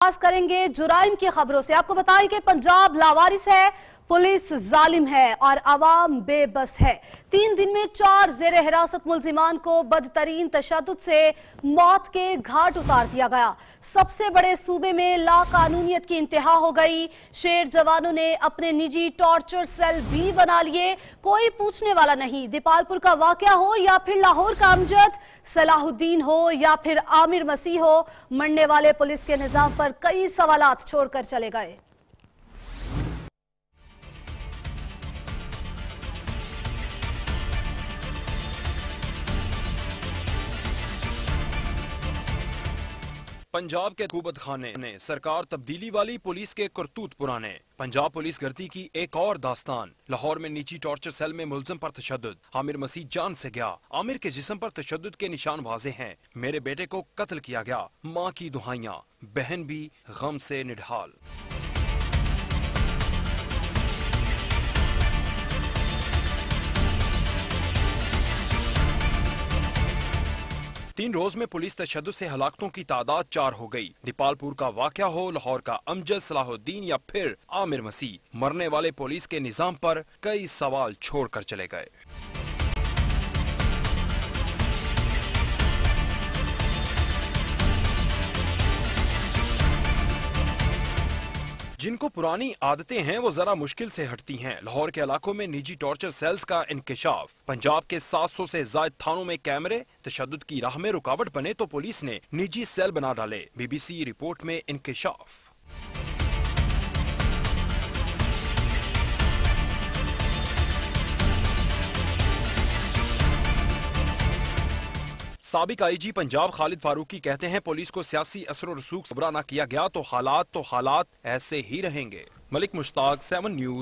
आगाज करेंगे जुराइम की खबरों से। आपको बताएं कि पंजाब लावारिस है, पुलिस जालिम है और अवाम बेबस है। 3 दिन में 4 जेर हिरासत मुल्जिमान को बदतरीन तशद्दुद से मौत के घाट उतार दिया गया। सबसे बड़े सूबे में लाकानूनियत की इंतहा हो गई। शेर जवानों ने अपने निजी टॉर्चर सेल भी बना लिए, कोई पूछने वाला नहीं। दीपालपुर का वाकया हो या फिर लाहौर का अमजद, सलाहुद्दीन हो या फिर आमिर मसीह हो, मरने वाले पुलिस के निजाम पर कई सवालात छोड़कर चले गए। पंजाब के हुकूमत खाने ने सरकार तब्दीली वाली पुलिस के करतूत पुराने। पंजाब पुलिस गर्दी की एक और दास्तान। लाहौर में निजी टॉर्चर सेल में मुल्जिम पर तशद्दुद। आमिर मसीह जान से गया। आमिर के जिस्म पर तशद्दुद के निशान वाज़ेह हैं। मेरे बेटे को कत्ल किया गया। माँ की दुहाइयां, बहन भी गम से निढाल। 3 रोज में पुलिस तशद्दुद से हलाकतों की तादाद 4 हो गई। दीपालपुर का वाकया हो, लाहौर का अमजद, सलाहुद्दीन या फिर आमिर मसीह, मरने वाले पुलिस के निजाम पर कई सवाल छोड़कर चले गए। जिनको पुरानी आदतें हैं वो जरा मुश्किल से हटती हैं। लाहौर के इलाकों में निजी टॉर्चर सेल्स का इंकशाफ। पंजाब के 700 से ज्यादा थानों में कैमरे तशद्दुद की राह में रुकावट बने तो पुलिस ने निजी सेल बना डाले। BBC रिपोर्ट में इंकशाफ। साबिक IG पंजाब खालिद फारूकी कहते हैं पुलिस को सियासी असर और रसूख सबरा ना किया गया तो हालात ऐसे ही रहेंगे। मलिक मुश्ताक, 7 न्यूज़।